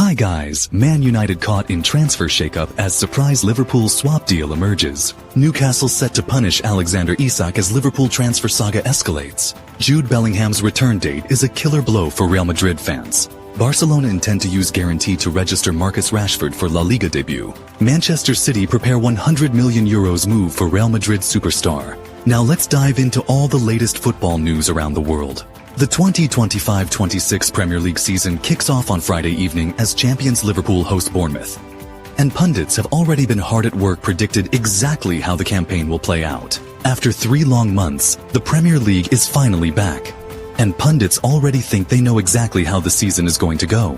Hi guys, Man United caught in transfer shakeup as surprise Liverpool swap deal emerges. Newcastle set to punish Alexander Isak as Liverpool transfer saga escalates. Jude Bellingham's return date is a killer blow for Real Madrid fans. Barcelona intend to use guarantee to register Marcus Rashford for La Liga debut. Manchester City prepare €100 million move for Real Madrid superstar. Now let's dive into all the latest football news around the world. The 2025-26 Premier League season kicks off on Friday evening as champions Liverpool host Bournemouth. And pundits have already been hard at work predicted exactly how the campaign will play out. After 3 long months, the Premier League is finally back. And pundits already think they know exactly how the season is going to go.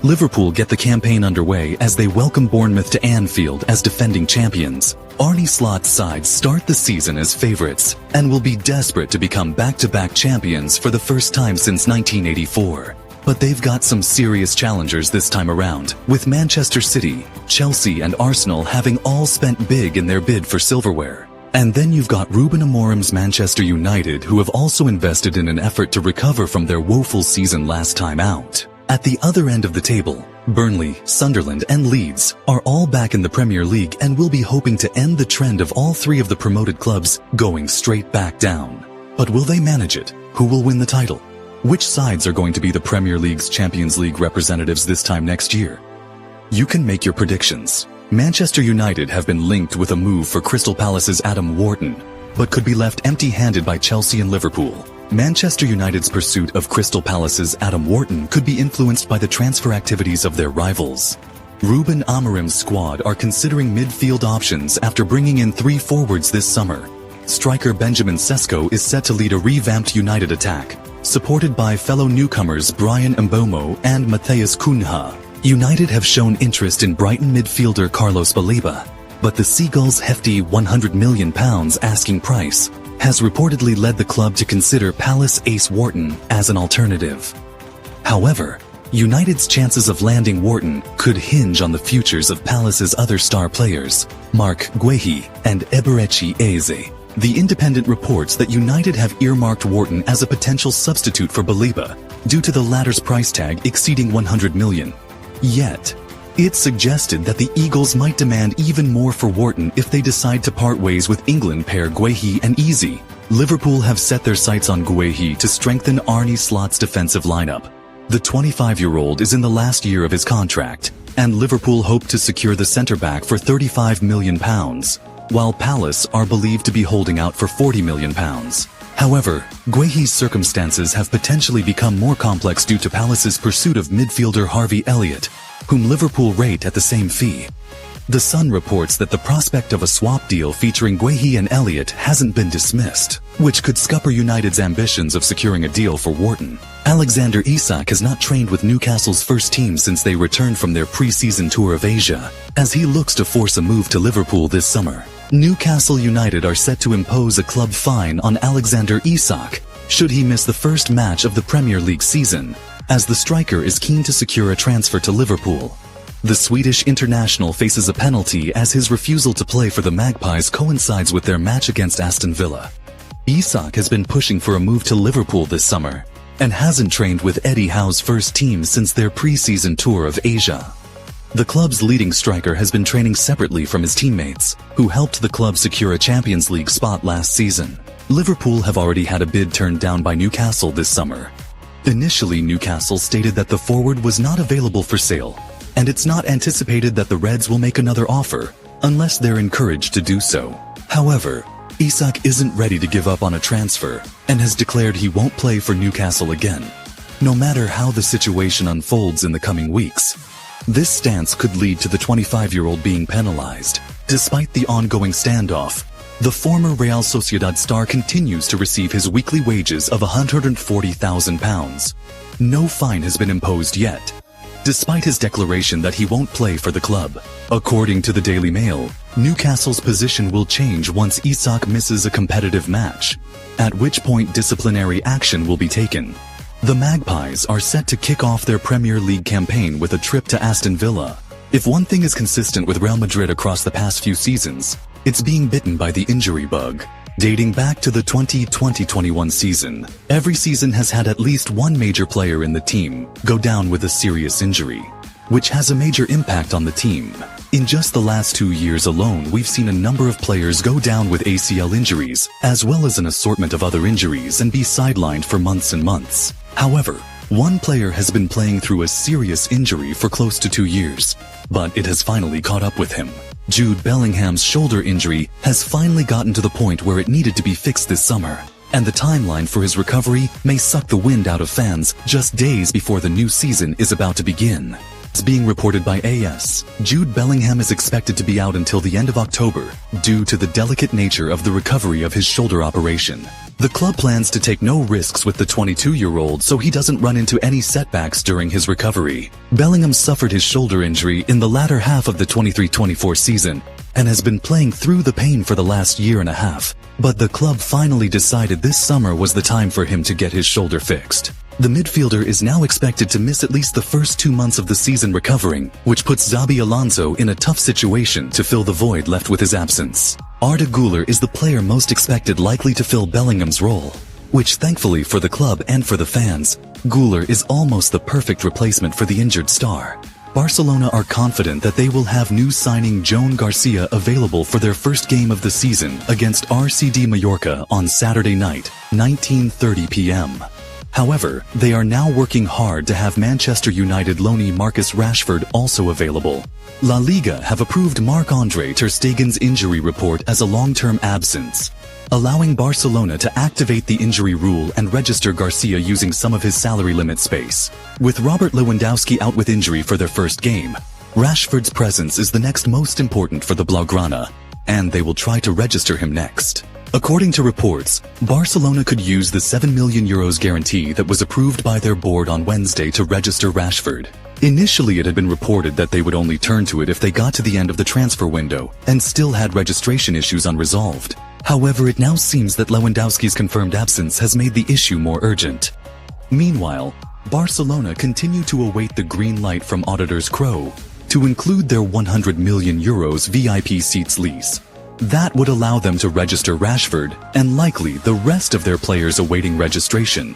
Liverpool get the campaign underway as they welcome Bournemouth to Anfield as defending champions. Arne Slot's side start the season as favourites and will be desperate to become back-to-back champions for the first time since 1984. But they've got some serious challengers this time around, with Manchester City, Chelsea and Arsenal having all spent big in their bid for silverware. And then you've got Ruben Amorim's Manchester United, who have also invested in an effort to recover from their woeful season last time out. At the other end of the table, Burnley, Sunderland and Leeds are all back in the Premier League and will be hoping to end the trend of all 3 of the promoted clubs going straight back down. But will they manage it? Who will win the title? Which sides are going to be the Premier League's Champions League representatives this time next year? You can make your predictions. Manchester United have been linked with a move for Crystal Palace's Adam Wharton, but could be left empty-handed by Chelsea and Liverpool. Manchester United's pursuit of Crystal Palace's Adam Wharton could be influenced by the transfer activities of their rivals. Ruben Amorim's squad are considering midfield options after bringing in 3 forwards this summer. Striker Benjamin Sesko is set to lead a revamped United attack, supported by fellow newcomers Brian Mbomo and Matheus Cunha. United have shown interest in Brighton midfielder Carlos Baleba, but the Seagulls' hefty £100 million asking price has reportedly led the club to consider Palace ace Wharton as an alternative. However, United's chances of landing Wharton could hinge on the futures of Palace's other star players, Marc Guehi and Eberechi Eze. The Independent reports that United have earmarked Wharton as a potential substitute for Baleba, due to the latter's price tag exceeding £100 million. Yet, it's suggested that the Eagles might demand even more for Wharton if they decide to part ways with England pair Guehi and Eze. Liverpool have set their sights on Guehi to strengthen Arne Slot's defensive lineup. The 25-year-old is in the last year of his contract, and Liverpool hope to secure the centre-back for £35 million, while Palace are believed to be holding out for £40 million. However, Guehi's circumstances have potentially become more complex due to Palace's pursuit of midfielder Harvey Elliott, whom Liverpool rate at the same fee. The Sun reports that the prospect of a swap deal featuring Guehi and Elliott hasn't been dismissed, which could scupper United's ambitions of securing a deal for Wharton. Alexander Isak has not trained with Newcastle's first team since they returned from their pre-season tour of Asia, as he looks to force a move to Liverpool this summer. Newcastle United are set to impose a club fine on Alexander Isak should he miss the first match of the Premier League season, as the striker is keen to secure a transfer to Liverpool. The Swedish international faces a penalty as his refusal to play for the Magpies coincides with their match against Aston Villa. Isak has been pushing for a move to Liverpool this summer, and hasn't trained with Eddie Howe's first team since their pre-season tour of Asia. The club's leading striker has been training separately from his teammates, who helped the club secure a Champions League spot last season. Liverpool have already had a bid turned down by Newcastle this summer. Initially, Newcastle stated that the forward was not available for sale, and it's not anticipated that the Reds will make another offer, unless they're encouraged to do so. However, Isak isn't ready to give up on a transfer, and has declared he won't play for Newcastle again, no matter how the situation unfolds in the coming weeks. This stance could lead to the 25-year-old being penalized. Despite the ongoing standoff, the former Real Sociedad star continues to receive his weekly wages of £140,000. No fine has been imposed yet, despite his declaration that he won't play for the club. According to the Daily Mail, Newcastle's position will change once Isak misses a competitive match, at which point disciplinary action will be taken. The Magpies are set to kick off their Premier League campaign with a trip to Aston Villa. If one thing is consistent with Real Madrid across the past few seasons, it's being bitten by the injury bug. Dating back to the 2020-21 season, every season has had at least one major player in the team go down with a serious injury. which has a major impact on the team. In just the last 2 years alone, we've seen a number of players go down with ACL injuries, as well as an assortment of other injuries, and be sidelined for months and months. However, one player has been playing through a serious injury for close to 2 years, but it has finally caught up with him. Jude Bellingham's shoulder injury has finally gotten to the point where it needed to be fixed this summer, and the timeline for his recovery may suck the wind out of fans just days before the new season is about to begin. As being reported by AS, Jude Bellingham is expected to be out until the end of October due to the delicate nature of the recovery of his shoulder operation. The club plans to take no risks with the 22-year-old so he doesn't run into any setbacks during his recovery. Bellingham suffered his shoulder injury in the latter half of the 23-24 season and has been playing through the pain for the last year and a half. But the club finally decided this summer was the time for him to get his shoulder fixed. The midfielder is now expected to miss at least the first 2 months of the season recovering, which puts Xabi Alonso in a tough situation to fill the void left with his absence. Arda Güler is the player most expected likely to fill Bellingham's role, which thankfully for the club and for the fans, Güler is almost the perfect replacement for the injured star. Barcelona are confident that they will have new signing Joan Garcia available for their first game of the season against RCD Mallorca on Saturday night, 19:30 p.m. However, they are now working hard to have Manchester United loanee Marcus Rashford also available. La Liga have approved Marc-Andre ter Stegen's injury report as a long-term absence, allowing Barcelona to activate the injury rule and register Garcia using some of his salary limit space. With Robert Lewandowski out with injury for their first game, Rashford's presence is the next most important for the Blaugrana, and they will try to register him next. According to reports, Barcelona could use the €7 million guarantee that was approved by their board on Wednesday to register Rashford. Initially, it had been reported that they would only turn to it if they got to the end of the transfer window and still had registration issues unresolved. However, it now seems that Lewandowski's confirmed absence has made the issue more urgent. Meanwhile, Barcelona continue to await the green light from auditors Crow to include their €100 million VIP seats lease. That would allow them to register Rashford and likely the rest of their players awaiting registration.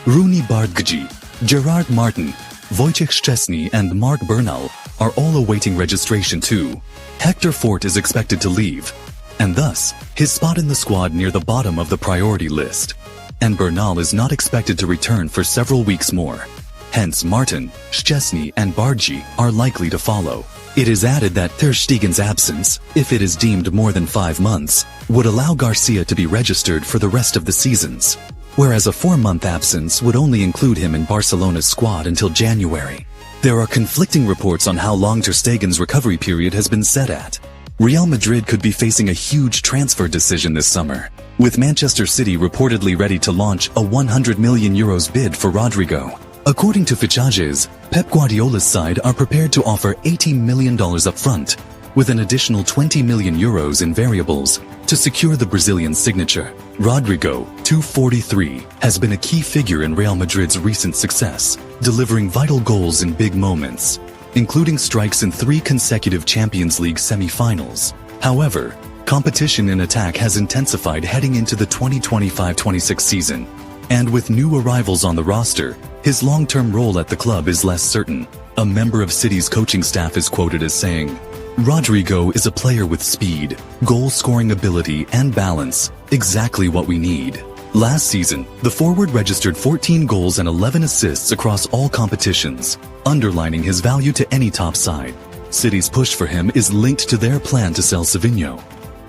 Rooney Bardghji, Gerard Martin, Wojciech Szczesny and Marc Bernal are all awaiting registration too. Hector Fort is expected to leave, and thus his spot in the squad near the bottom of the priority list. And Bernal is not expected to return for several weeks more. Hence Martin, Szczesny and Bardghji are likely to follow. It is added that ter Stegen's absence, if it is deemed more than 5 months, would allow Garcia to be registered for the rest of the seasons, whereas a 4-month absence would only include him in Barcelona's squad until January. There are conflicting reports on how long ter Stegen's recovery period has been set at. Real Madrid could be facing a huge transfer decision this summer, with Manchester City reportedly ready to launch a €100 million bid for Rodrigo. According to Fichajes, Pep Guardiola's side are prepared to offer $80 million up front, with an additional €20 million in variables to secure the Brazilian signature. Rodrigo, 243, has been a key figure in Real Madrid's recent success, delivering vital goals in big moments, including strikes in 3 consecutive Champions League semi-finals. However, competition in attack has intensified heading into the 2025-26 season, and with new arrivals on the roster, his long-term role at the club is less certain. A member of City's coaching staff is quoted as saying, "Rodrigo is a player with speed, goal-scoring ability and balance, exactly what we need." Last season, the forward registered 14 goals and 11 assists across all competitions, underlining his value to any top side. City's push for him is linked to their plan to sell Savinho,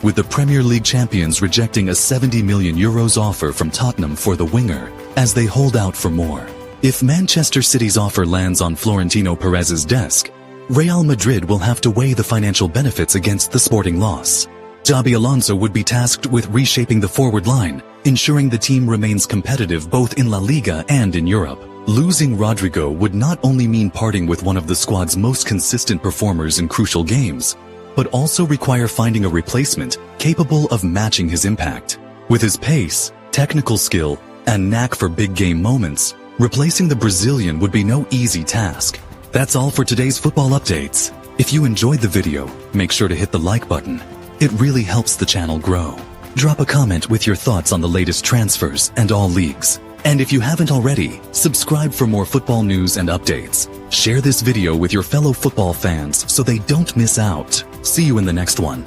with the Premier League champions rejecting a €70 million offer from Tottenham for the winger, as they hold out for more. If Manchester City's offer lands on Florentino Perez's desk, Real Madrid will have to weigh the financial benefits against the sporting loss. Xabi Alonso would be tasked with reshaping the forward line, ensuring the team remains competitive both in La Liga and in Europe. Losing Rodrigo would not only mean parting with one of the squad's most consistent performers in crucial games, but also require finding a replacement capable of matching his impact. With his pace, technical skill, and knack for big game moments, replacing the Brazilian would be no easy task. That's all for today's football updates. If you enjoyed the video, make sure to hit the like button. It really helps the channel grow. Drop a comment with your thoughts on the latest transfers and all leagues. And if you haven't already, subscribe for more football news and updates. Share this video with your fellow football fans so they don't miss out. See you in the next one.